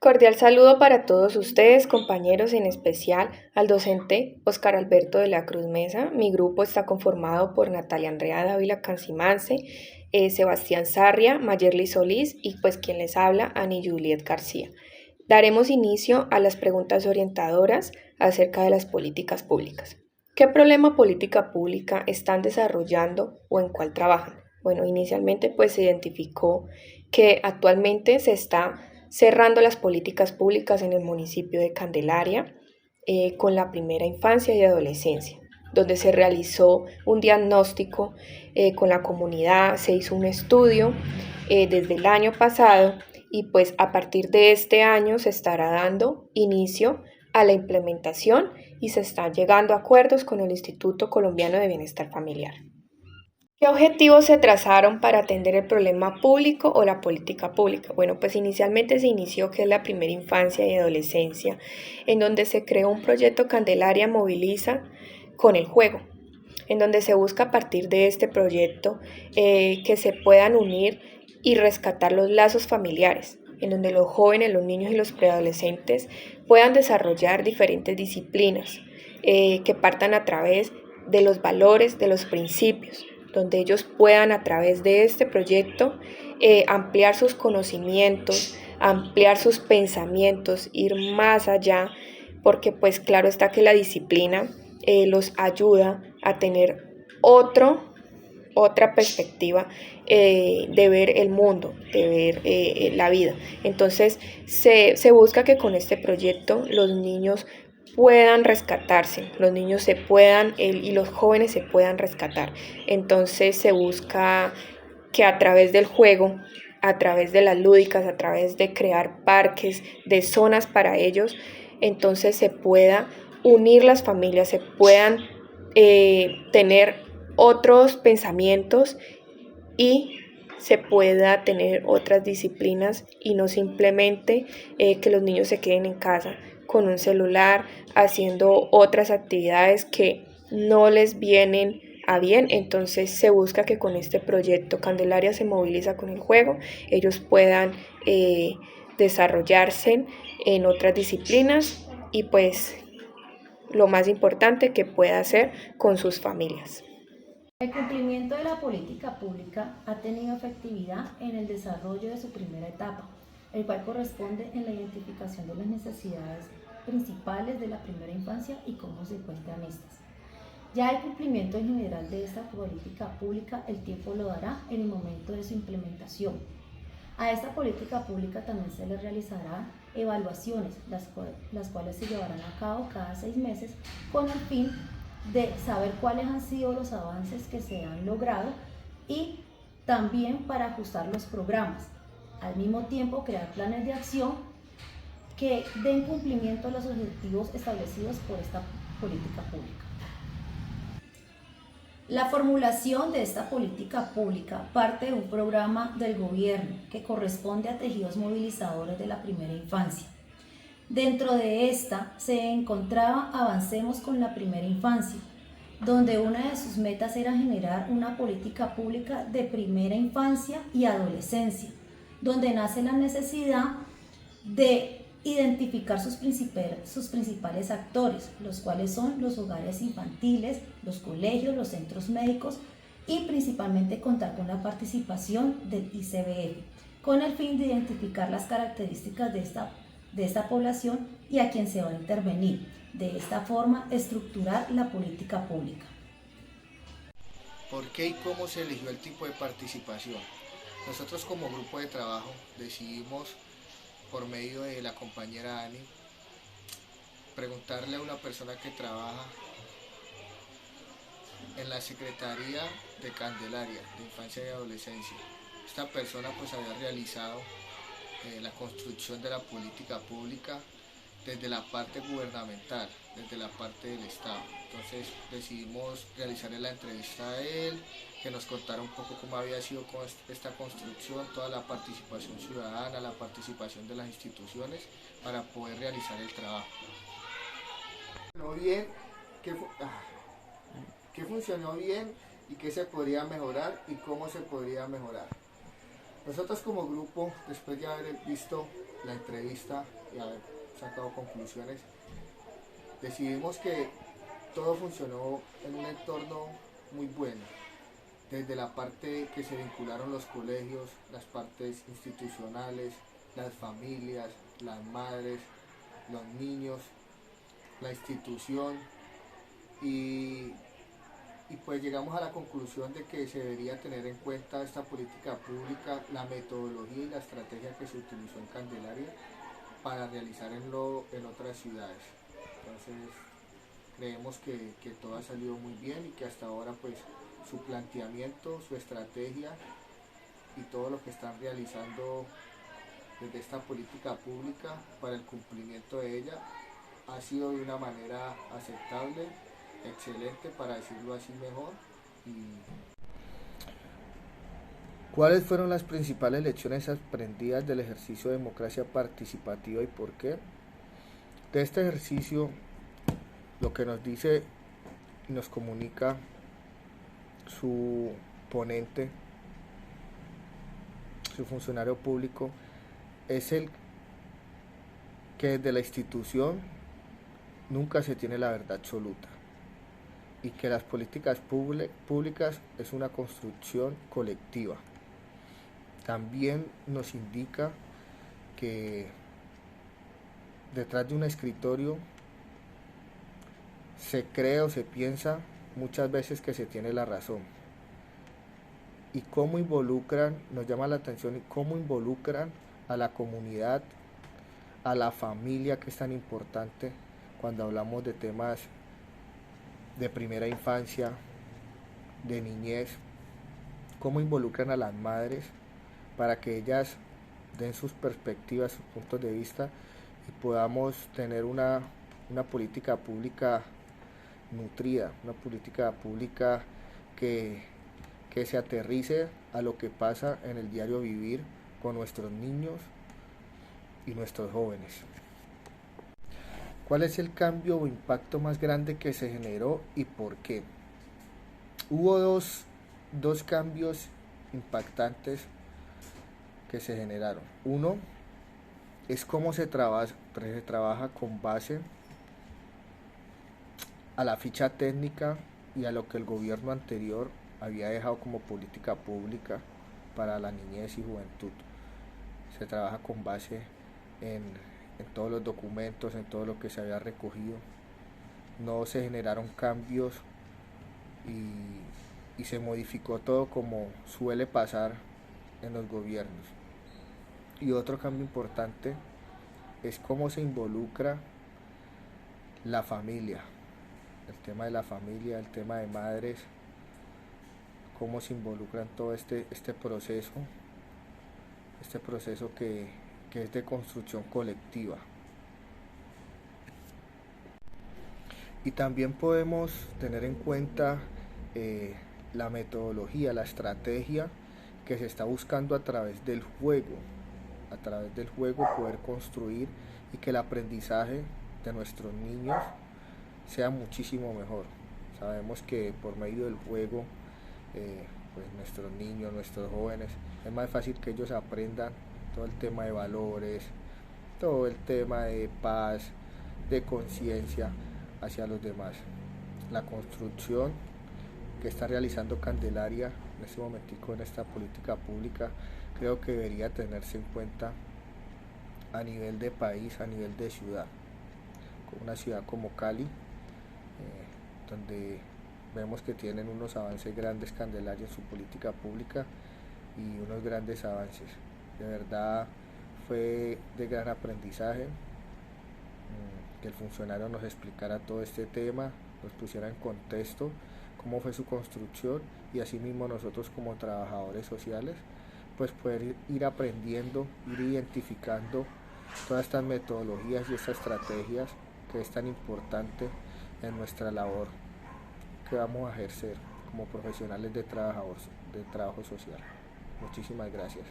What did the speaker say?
Cordial saludo para todos ustedes, compañeros, en especial al docente Oscar Alberto de la Cruz Mesa. Mi grupo está conformado por Natalia Andrea Dávila Cancimance, Sebastián Sarria, Mayerly Solís y pues quien les habla, Ani Juliet García. Daremos inicio a las preguntas orientadoras acerca de las políticas públicas. ¿Qué problema política pública están desarrollando o en cuál trabajan? Bueno, inicialmente pues se identificó que actualmente se está cerrando las políticas públicas en el municipio de Candelaria con la primera infancia y adolescencia, donde se realizó un diagnóstico con la comunidad, se hizo un estudio desde el año pasado y pues a partir de este año se estará dando inicio a la implementación y se están llegando a acuerdos con el Instituto Colombiano de Bienestar Familiar. ¿Qué objetivos se trazaron para atender el problema público o la política pública? Bueno, pues inicialmente se inició que es la primera infancia y adolescencia, en donde se creó un proyecto Candelaria Moviliza con el juego, en donde se busca a partir de este proyecto que se puedan unir y rescatar los lazos familiares, en donde los jóvenes, los niños y los preadolescentes puedan desarrollar diferentes disciplinas que partan a través de los valores, de los principios, donde ellos puedan a través de este proyecto ampliar sus conocimientos, ampliar sus pensamientos, ir más allá, porque pues claro está que la disciplina los ayuda a tener otra perspectiva de ver el mundo, de ver la vida. Entonces se busca que con este proyecto los niños puedan rescatarse, los niños y los jóvenes se puedan rescatar. Entonces se busca que a través del juego, a través de las lúdicas, a través de crear parques, de zonas para ellos, entonces se pueda unir las familias, se puedan tener otros pensamientos y se pueda tener otras disciplinas y no simplemente que los niños se queden en casa con un celular haciendo otras actividades que no les vienen a bien. Entonces se busca que con este proyecto Candelaria se moviliza con el juego, ellos puedan desarrollarse en otras disciplinas y pues lo más importante que pueda hacer con sus familias. El cumplimiento de la política pública ha tenido efectividad en el desarrollo de su primera etapa, el cual corresponde en la identificación de las necesidades principales de la primera infancia y cómo se encuentran estas. Ya el cumplimiento en general de esta política pública, el tiempo lo dará en el momento de su implementación. A esta política pública también se le realizarán evaluaciones, las cuales se llevarán a cabo cada 6 meses con el fin de saber cuáles han sido los avances que se han logrado y también para ajustar los programas. Al mismo tiempo, crear planes de acción que den cumplimiento a los objetivos establecidos por esta política pública. La formulación de esta política pública parte de un programa del gobierno que corresponde a tejidos movilizadores de la primera infancia. Dentro de esta se encontraba Avancemos con la primera infancia, donde una de sus metas era generar una política pública de primera infancia y adolescencia, donde nace la necesidad de identificar sus principales actores, los cuales son los hogares infantiles, los colegios, los centros médicos y principalmente contar con la participación del ICBF, con el fin de identificar las características de esta población y a quien se va a intervenir. De esta forma, estructurar la política pública. ¿Por qué y cómo se eligió el tipo de participación? Nosotros como grupo de trabajo decidimos, por medio de la compañera Ani, preguntarle a una persona que trabaja en la Secretaría de Candelaria, de Infancia y Adolescencia. Esta persona pues había realizado la construcción de la política pública desde la parte gubernamental, desde la parte del Estado. Entonces decidimos realizarle la entrevista a él, que nos contara un poco cómo había sido esta construcción, toda la participación ciudadana, la participación de las instituciones para poder realizar el trabajo. Bien, ¿qué funcionó bien y qué se podría mejorar y cómo se podría mejorar? Nosotros como grupo, después de haber visto la entrevista y haber sacado conclusiones, decidimos que todo funcionó en un entorno muy bueno, desde la parte que se vincularon los colegios, las partes institucionales, las familias, las madres, los niños, la institución y, y pues llegamos a la conclusión de que se debería tener en cuenta esta política pública, la metodología y la estrategia que se utilizó en Candelaria para realizarlo en otras ciudades. Entonces creemos que todo ha salido muy bien y que hasta ahora pues su planteamiento, su estrategia y todo lo que están realizando desde esta política pública para el cumplimiento de ella ha sido de una manera aceptable, excelente, para decirlo así mejor. ¿Cuáles fueron las principales lecciones aprendidas del ejercicio de democracia participativa y por qué? De este ejercicio, lo que nos dice y nos comunica su ponente, su funcionario público, es el que desde la institución nunca se tiene la verdad absoluta y que las políticas públicas es una construcción colectiva. También nos indica que detrás de un escritorio se cree o se piensa muchas veces que se tiene la razón. Y cómo involucran, nos llama la atención, cómo involucran a la comunidad, a la familia, que es tan importante cuando hablamos de temas de primera infancia, de niñez, cómo involucran a las madres para que ellas den sus perspectivas, sus puntos de vista y podamos tener una política pública nutrida, una política pública que se aterrice a lo que pasa en el diario vivir con nuestros niños y nuestros jóvenes. ¿Cuál es el cambio o impacto más grande que se generó y por qué? Hubo dos cambios impactantes que se generaron. Uno es cómo se trabaja con base a la ficha técnica y a lo que el gobierno anterior había dejado como política pública para la niñez y juventud. Se trabaja con base en todos los documentos, en todo lo que se había recogido. No se generaron cambios y se modificó todo como suele pasar en los gobiernos. Y otro cambio importante es cómo se involucra la familia, el tema de la familia, el tema de madres, cómo se involucra en todo este proceso que es de construcción colectiva. Y también podemos tener en cuenta la metodología, la estrategia que se está buscando a través del juego poder construir y que el aprendizaje de nuestros niños sea muchísimo mejor. Sabemos que por medio del juego pues nuestros niños, nuestros jóvenes, es más fácil que ellos aprendan todo el tema de valores, todo el tema de paz, de conciencia hacia los demás. La construcción que está realizando Candelaria en este momentico en esta política pública creo que debería tenerse en cuenta a nivel de país, a nivel de ciudad, con una ciudad como Cali, donde vemos que tienen unos avances grandes Candelaria en su política pública y unos grandes avances. De verdad fue de gran aprendizaje que el funcionario nos explicara todo este tema, nos pusiera en contexto cómo fue su construcción y asimismo nosotros como trabajadores sociales pues poder ir aprendiendo, ir identificando todas estas metodologías y estas estrategias que es tan importante en nuestra labor que vamos a ejercer como profesionales de trabajo social. Muchísimas gracias.